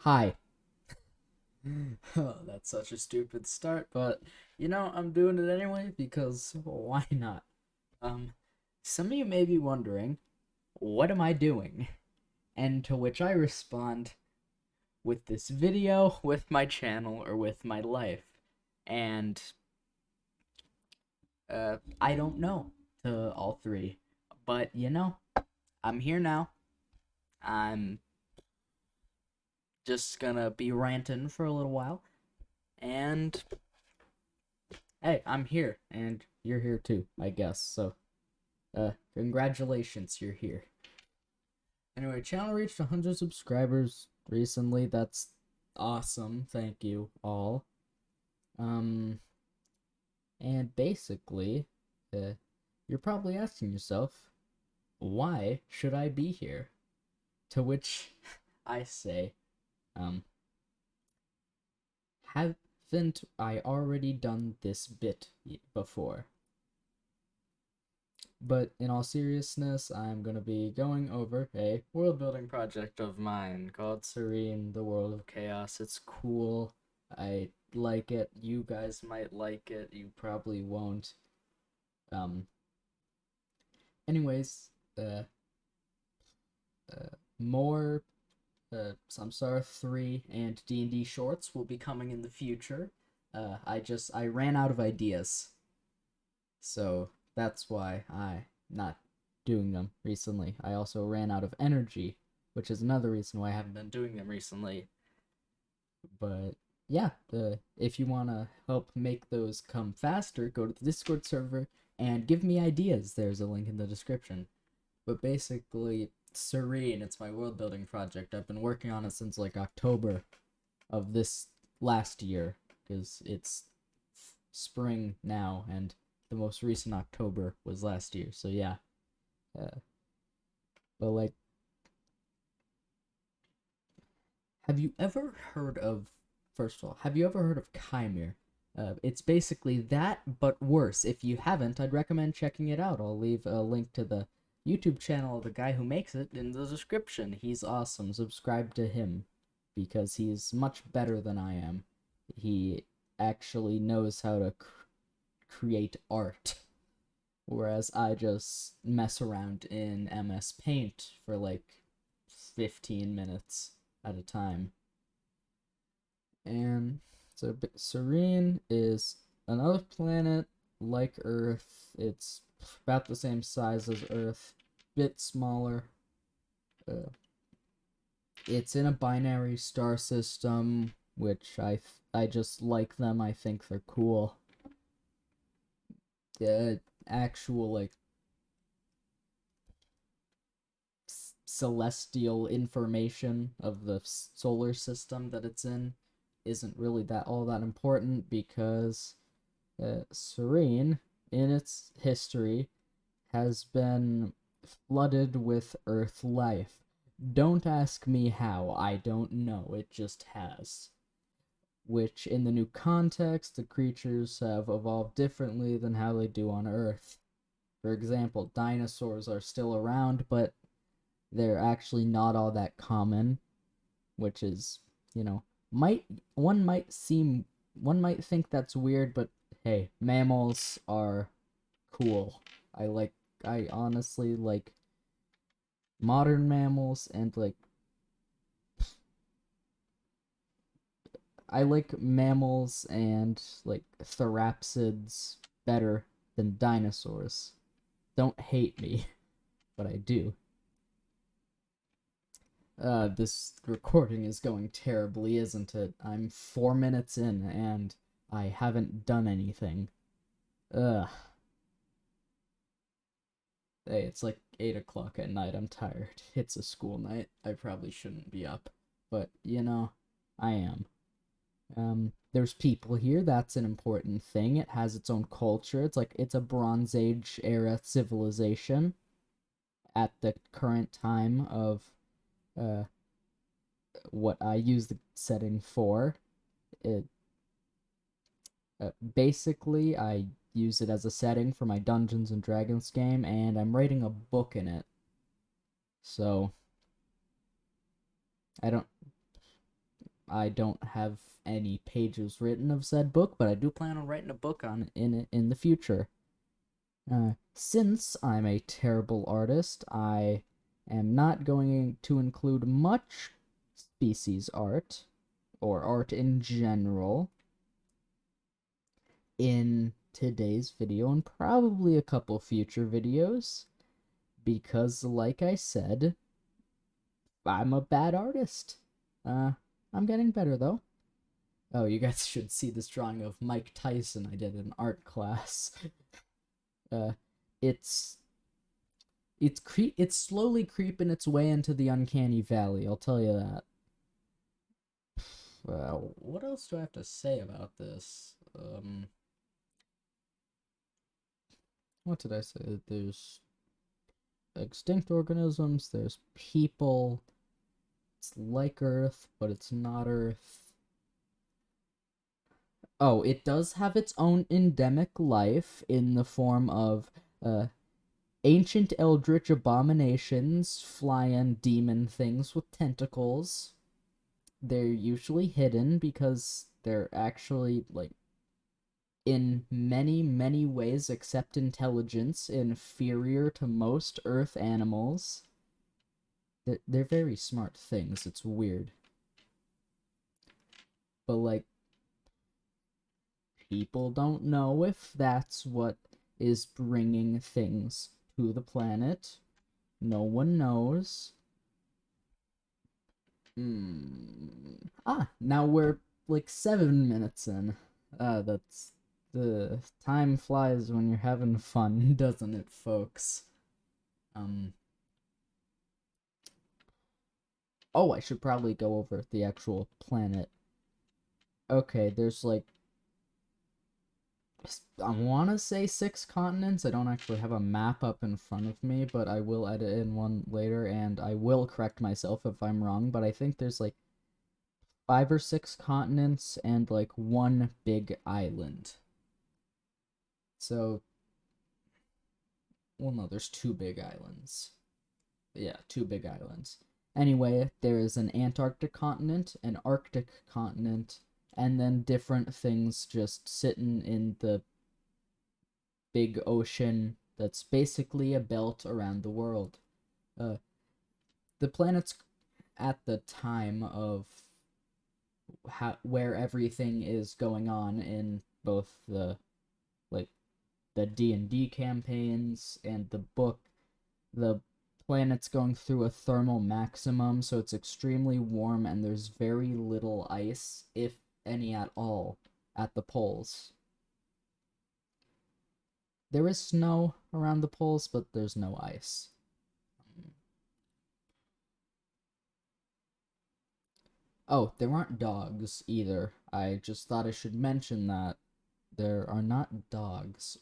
Hi. Oh, that's such a stupid start, but I'm doing it anyway because why not? Um, some of you may be wondering, what am I doing? And to which I respond with this video, with my channel, or with my life. And I don't know to all three. But I'm here now. I'm just gonna be ranting for a little while. And hey, I'm here, and you're here too, I guess. So, congratulations, you're here. Anyway, channel reached 100 subscribers recently. That's awesome. Thank you all. Um, and basically, uh, you're probably asking yourself, why should I be here? To which I say, um, haven't I already done this bit before? But in all seriousness, I'm going to be going over a world building project of mine called Serene, the World of Chaos. It's cool. I like it. You guys might like it. You probably won't. Um, anyways, uh, more Samsara 3 and D&D shorts will be coming in the future. I ran out of ideas. So that's why I not doing them recently. I also ran out of energy, which is another reason why I haven't been doing them recently. But yeah, if you want to help make those come faster, go to the Discord server and give me ideas. There's a link in the description. But basically, Serene, it's my world building project. I've been working on it since like October of this last year because it's spring now, and the most recent October was last year. So yeah, uh, but like, have you ever heard of? First of all, have you ever heard of Chimere? It's basically that, but worse. If you haven't, I'd recommend checking it out. I'll leave a link to the YouTube channel of the guy who makes it in the description. He's awesome. Subscribe to him because he's much better than I am. He actually knows how to create art, whereas I just mess around in MS Paint for like 15 minutes at a time. And so Serene is another planet like Earth. It's about the same size as Earth, bit smaller. Uh, it's in a binary star system, which I just like them. I think they're cool. The actual like celestial information of the solar system that it's in isn't really that all that important because Serene, in its history, has been flooded with Earth life. Don't ask me how, I don't know, it just has. Which, in the new context, the creatures have evolved differently than how they do on Earth. For example, dinosaurs are still around, but they're actually not all that common, which is, you know, might one might seem one might think that's weird, but hey, mammals are cool. I honestly like modern mammals and like I like mammals and like therapsids better than dinosaurs. Don't hate me, but I do. This recording is going terribly, isn't it? I'm 4 minutes in and I haven't done anything. Ugh. Hey, it's like 8 o'clock at night. I'm tired. It's a school night. I probably shouldn't be up. But, I am. There's people here. That's an important thing. It has its own culture. It's a Bronze Age era civilization at the current time of uh, what I use the setting for. It basically I use it as a setting for my Dungeons and Dragons game, and I'm writing a book in it. So I don't I don't have any pages written of said book, but I do plan on writing a book on it in the future. Since I'm a terrible artist, I am not going to include much species art, or art in general, in today's video and probably a couple future videos, because, like I said, I'm a bad artist. I'm getting better, though. Oh, you guys should see this drawing of Mike Tyson I did in art class. Uh, it's it's slowly creeping its way into the uncanny valley, I'll tell you that. Well, what else do I have to say about this? What did I say? There's extinct organisms, there's people. It's like Earth, but it's not Earth. Oh, it does have its own endemic life in the form of uh, ancient eldritch abominations, flying demon things with tentacles. They're usually hidden because they're actually, like, in many, many ways, except intelligence, inferior to most Earth animals. They're very smart things. It's weird. But, like, people don't know if that's what is bringing things to the planet. No one knows. Now we're like 7 minutes in. That's the time flies when you're having fun, doesn't it, folks? Oh, I should probably go over the actual planet. Okay, there's like, I want to say 6 continents. I don't actually have a map up in front of me, but I will edit in one later, and I will correct myself if I'm wrong, but I think there's like 5 or 6 continents and like one big island. So, well, no, there's 2 big islands. Yeah, 2 big islands. Anyway, there is an Antarctic continent, an Arctic continent, and then different things just sitting in the big ocean that's basically a belt around the world. Uh, the planets at the time of where everything is going on in both the, like, the D&D campaigns and the book, the planet's going through a thermal maximum, so it's extremely warm and there's very little ice, if any at all, at the poles. There is snow around the poles, but there's no ice. Oh, there aren't dogs either. I just thought I should mention that. There are not dogs,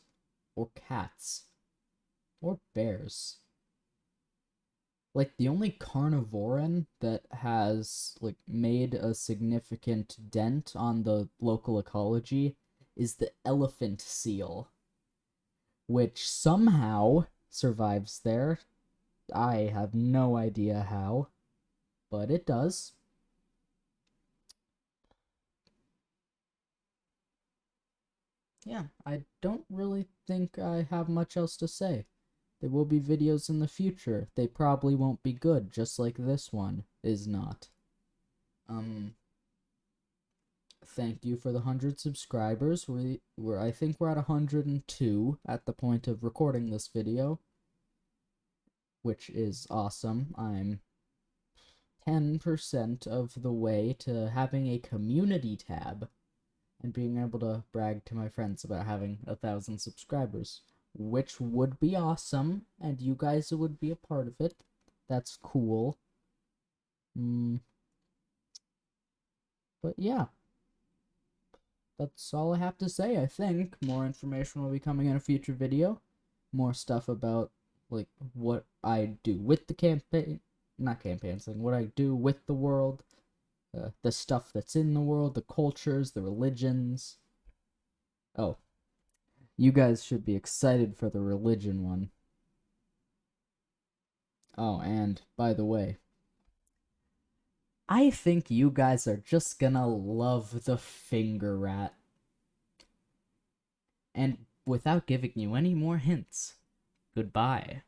or cats, or bears. Like, the only carnivoran that has, like, made a significant dent on the local ecology is the elephant seal, which somehow survives there. I have no idea how, but it does. Yeah, I don't really think I have much else to say. There will be videos in the future. They probably won't be good, just like this one is not. Thank you for the 100 subscribers. I think we're at 102 at the point of recording this video, which is awesome. I'm 10% of the way to having a community tab and being able to brag to my friends about having 1,000 subscribers, which would be awesome, and you guys would be a part of it. That's cool. But yeah, that's all I have to say, I think. More information will be coming in a future video. More stuff about, like, what I do with the campaign, not campaigns, like, what I do with the world, the stuff that's in the world, the cultures, the religions. Oh, you guys should be excited for the religion one. Oh, and by the way, I think you guys are just gonna love the finger rat. And without giving you any more hints, goodbye.